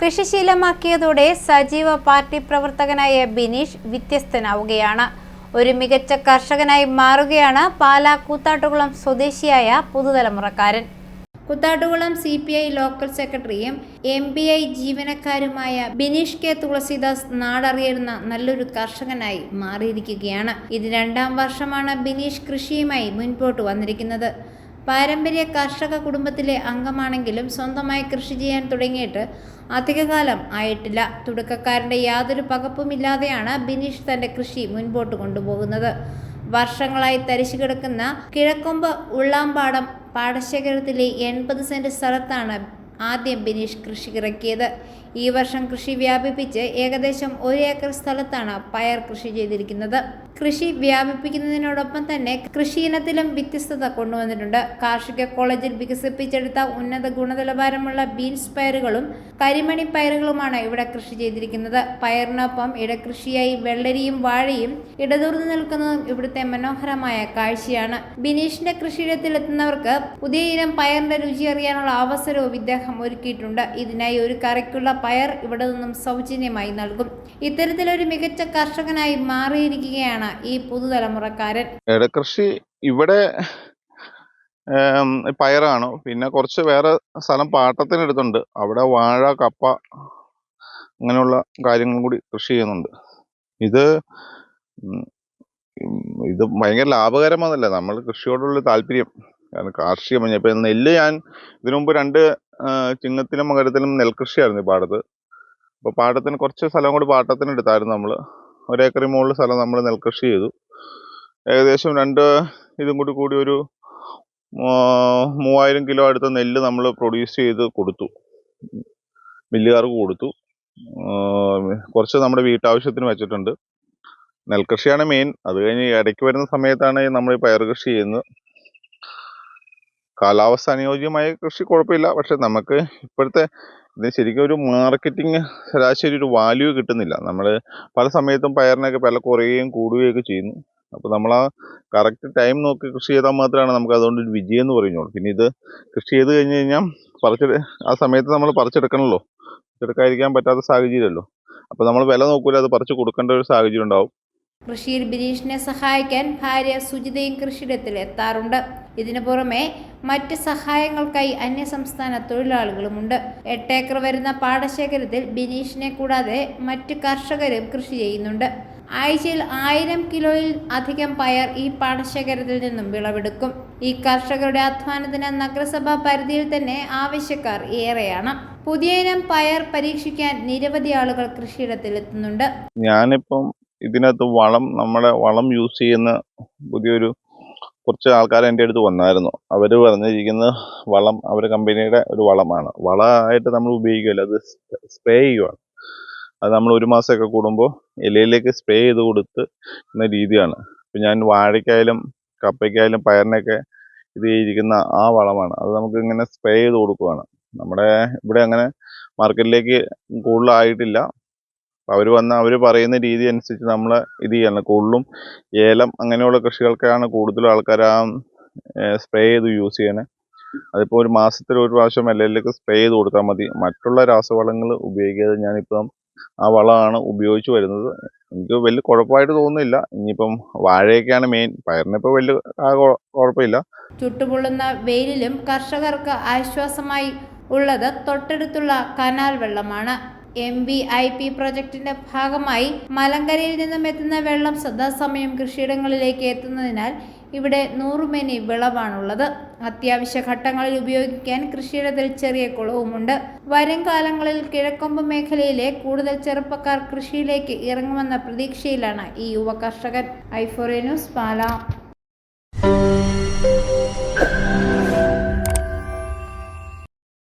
കൃഷിശീലമാക്കിയതോടെ സജീവ പാർട്ടി പ്രവർത്തകനായ ബിനീഷ് വ്യത്യസ്തനാവുകയാണ്. ഒരു മികച്ച കർഷകനായി മാറുകയാണ് പാലാ കൂത്താട്ടുകുളം സ്വദേശിയായ പുതുതലമുറക്കാരൻ. കൂത്താട്ടുകുളം CPI ലോക്കൽ സെക്രട്ടറിയും MBI ജീവനക്കാരുമായ ബിനീഷ് കെ തുളസിദാസ് നാടറിയുന്ന നല്ലൊരു കർഷകനായി മാറിയിരിക്കുകയാണ്. ഇത് 2ാം വർഷമാണ് ബിനീഷ് കൃഷിയുമായി മുൻപോട്ട് വന്നിരിക്കുന്നത്. പാരമ്പര്യ കർഷക കുടുംബത്തിലെ അംഗമാണെങ്കിലും സ്വന്തമായി കൃഷി ചെയ്യാൻ തുടങ്ങിയിട്ട് അധികകാലം ആയിട്ടില്ല. തുടക്കക്കാരൻ്റെ യാതൊരു പകപ്പുമില്ലാതെയാണ് ബിനീഷ് തൻ്റെ കൃഷി മുൻപോട്ട് കൊണ്ടുപോകുന്നത്. വർഷങ്ങളായി തരിശു കിടക്കുന്ന കിഴക്കൊമ്പ് ഉള്ളാമ്പാടം പാടശേഖരത്തിലെ 80 സെന്റ് സ്ഥലത്താണ് ആദ്യം ബിനീഷ് കൃഷി ഇറക്കിയത്. ഈ വർഷം കൃഷി വ്യാപിപ്പിച്ച് ഏകദേശം 1 ഏക്കർ സ്ഥലത്താണ് പയർ കൃഷി ചെയ്തിരിക്കുന്നത്. കൃഷി വ്യാപിപ്പിക്കുന്നതിനോടൊപ്പം തന്നെ കൃഷി ഇനത്തിലും വ്യത്യസ്തത കൊണ്ടുവന്നിട്ടുണ്ട്. കാർഷിക കോളേജിൽ വികസിപ്പിച്ചെടുത്ത ഉന്നത ഗുണനിലവാരമുള്ള ബീൻസ് പയറുകളും കരിമണി പയറുകളുമാണ് ഇവിടെ കൃഷി ചെയ്തിരിക്കുന്നത്. പയറിനൊപ്പം ഇടകൃഷിയായി വെള്ളരിയും വാഴയും ഇടതൂർന്നു നിൽക്കുന്നതും ഇവിടുത്തെ മനോഹരമായ കാഴ്ചയാണ്. ബിനീഷിന്റെ കൃഷിയിടത്തിലെത്തുന്നവർക്ക് പുതിയ ഇനം പയറിന്റെ രുചി അറിയാനുള്ള അവസരവും ഇദ്ദേഹം ഒരുക്കിയിട്ടുണ്ട്. ഇതിനായി ഒരു കറിക്കുള്ള പയർ ഇവിടെ നിന്നും സൗജന്യമായി നൽകും. ഇത്തരത്തിലൊരു മികച്ച കർഷകനായി മാറിയിരിക്കുകയാണ് ഈ പുതുതലമുറക്കാരൻ. കൃഷി ഇവിടെ പയറാണ്. പിന്നെ കുറച്ച് വേറെ സ്ഥലം പാട്ടത്തിനെടുത്തുണ്ട്. അവിടെ വാഴ, കപ്പ അങ്ങനെയുള്ള കാര്യങ്ങളും കൂടി കൃഷി ചെയ്യുന്നുണ്ട്. ഇത് ഭയങ്കര ലാഭകരമാണല്ലേ നമ്മൾ കൃഷിയോടുള്ള താല്പര്യം. കാരണം കാർഷികം ഇപ്പം നെല്ല് ഞാൻ ഇതിനു മുമ്പ് 2 ചിങ്ങത്തിലും മകരത്തിലും നെൽകൃഷിയായിരുന്നു ഈ പാടത്ത്. അപ്പോൾ പാടത്തിന് കുറച്ച് സ്ഥലം കൂടി പാട്ടത്തിന് എടുത്തായിരുന്നു നമ്മൾ. 1 ഏക്കറിന് മുകളിൽ സ്ഥലം നമ്മൾ നെൽകൃഷി ചെയ്തു. ഏകദേശം 2 ഇതും കൂടി ഒരു 3000 കിലോ അടുത്ത നെല്ല് നമ്മൾ പ്രൊഡ്യൂസ് ചെയ്ത് കൊടുത്തു, മില്ലുകാർക്ക് കൊടുത്തു. കുറച്ച് നമ്മുടെ വീട്ടാവശ്യത്തിന് വെച്ചിട്ടുണ്ട്. നെൽകൃഷിയാണ് മെയിൻ. അത് കഴിഞ്ഞ് ഇടയ്ക്ക് വരുന്ന സമയത്താണ് നമ്മൾ ഈ പയർ കൃഷി ചെയ്യുന്നത്. കാലാവസ്ഥ അനുയോജ്യമായ കൃഷി കുഴപ്പമില്ല. പക്ഷെ നമുക്ക് ഇപ്പോഴത്തെ ഇത് ശരിക്കും ഒരു മാർക്കറ്റിംഗ് ശരാശരി ഒരു വാല്യൂ കിട്ടുന്നില്ല. നമ്മൾ പല സമയത്തും പയറിനൊക്കെ വില കുറയുകയും കൂടുകയൊക്കെ ചെയ്യുന്നു. അപ്പോൾ നമ്മൾ ആ കറക്റ്റ് ടൈം നോക്കി കൃഷി ചെയ്താൽ മാത്രമാണ് നമുക്ക് അതുകൊണ്ട് ഒരു വിജയം എന്ന് പറയുന്നുള്ളൂ. പിന്നെ ഇത് കൃഷി ചെയ്ത് കഴിഞ്ഞ് കഴിഞ്ഞാൽ ആ സമയത്ത് നമ്മൾ പറിച്ചെടുക്കണമല്ലോ. പറിച്ചെടുക്കാതിരിക്കാൻ പറ്റാത്ത സാഹചര്യമല്ലോ. അപ്പോൾ നമ്മൾ വില നോക്കൂല, അത് പറിച്ച് കൊടുക്കേണ്ട ഒരു സാഹചര്യം ഉണ്ടാവും. കൃഷിയിൽ ബിനീഷിനെ സഹായിക്കാൻ ഭാര്യ സുജിതയും കൃഷിയിടത്തിൽ എത്താറുണ്ട്. ഇതിനു പുറമെ മറ്റ് സഹായങ്ങൾക്കായി അന്യസംസ്ഥാന തൊഴിലാളികളുമുണ്ട്. 8 ഏക്കർ വരുന്ന പാടശേഖരത്തിൽ ബിനീഷിനെ കൂടാതെ മറ്റ് കർഷകരും കൃഷി ചെയ്യുന്നുണ്ട്. ആഴ്ചയിൽ 1000 കിലോയിൽ അധികം പയർ ഈ പാടശേഖരത്തിൽ നിന്നും വിളവെടുക്കും. ഈ കർഷകരുടെ അധ്വാനത്തിന് നഗരസഭാ പരിധിയിൽ തന്നെ ആവശ്യക്കാർ ഏറെയാണ്. പുതിയ ഇനം പയർ പരീക്ഷിക്കാൻ നിരവധി ആളുകൾ കൃഷിയിടത്തിൽ എത്തുന്നുണ്ട്. ഞാനിപ്പം ഇതിനകത്ത് നമ്മുടെ വളം യൂസ് ചെയ്യുന്ന കുറച്ച് ആൾക്കാർ എൻ്റെ അടുത്ത് വന്നായിരുന്നു. അവർ പറഞ്ഞിരിക്കുന്ന വളം അവരുടെ കമ്പനിയുടെ ഒരു വളമാണ്. വളമായിട്ട് നമ്മൾ ഉപയോഗിക്കുകയല്ല, അത് സ്പ്രേ ചെയ്യുകയാണ്. അത് നമ്മൾ 1 മാസമൊക്കെ കൂടുമ്പോൾ ഇലയിലേക്ക് സ്പ്രേ ചെയ്ത് കൊടുത്ത് എന്ന രീതിയാണ്. ഇപ്പം ഞാൻ വാഴയ്ക്കായാലും കപ്പയ്ക്കായാലും പയറിനൊക്കെ ഇത് ചെയ്തിരിക്കുന്ന ആ വളമാണ്. അത് നമുക്ക് ഇങ്ങനെ സ്പ്രേ ചെയ്ത് കൊടുക്കുകയാണ്. നമ്മുടെ ഇവിടെ അങ്ങനെ മാർക്കറ്റിലേക്ക് കൂടുതലായിട്ടില്ല. അവർ പറയുന്ന രീതി അനുസരിച്ച് നമ്മൾ ഇത് ചെയ്യണം. കൂടുതലും ഏലം അങ്ങനെയുള്ള കൃഷികൾക്കാണ് കൂടുതലും ആൾക്കാർ ആ സ്പ്രേ ചെയ്ത് യൂസ് ചെയ്യണത്. അതിപ്പോൾ 1 മാസത്തിൽ 1 പ്രാവശ്യം ഇലയിലേക്ക് സ്പ്രേ ചെയ്ത് കൊടുത്താൽ മതി. മറ്റുള്ള രാസവളങ്ങൾ ഉപയോഗിക്കാതെ ഞാനിപ്പം ആ വളമാണ് ഉപയോഗിച്ച് വരുന്നത്. എനിക്ക് വലിയ കുഴപ്പമായിട്ട് തോന്നുന്നില്ല. ഇനിയിപ്പം വാഴയൊക്കെയാണ് മെയിൻ. പയറിനിപ്പോൾ വലിയ കുഴപ്പമില്ല. ചുട്ടുപൊള്ളുന്ന വെയിലിലും കർഷകർക്ക് ആശ്വാസമായി ഉള്ളത് തൊട്ടടുത്തുള്ള കനാൽ വെള്ളമാണ്. MVIP പ്രൊജക്ടിന്റെ ഭാഗമായി മലങ്കരയിൽ നിന്നും എത്തുന്ന വെള്ളം സദാസമയം കൃഷിയിടങ്ങളിലേക്ക് എത്തുന്നതിനാൽ ഇവിടെ 100 മേനി വിളവാണുള്ളത്. അത്യാവശ്യ ഘട്ടങ്ങളിൽ ഉപയോഗിക്കാൻ കൃഷിയിടത്തിൽ ചെറിയ കുളവുമുണ്ട്. വരും കാലങ്ങളിൽ കിഴക്കൊമ്പ് മേഖലയിലെ കൂടുതൽ ചെറുപ്പക്കാർ കൃഷിയിലേക്ക് ഇറങ്ങുമെന്ന പ്രതീക്ഷയിലാണ് ഈ യുവ കർഷകൻ. i4A news, Pala.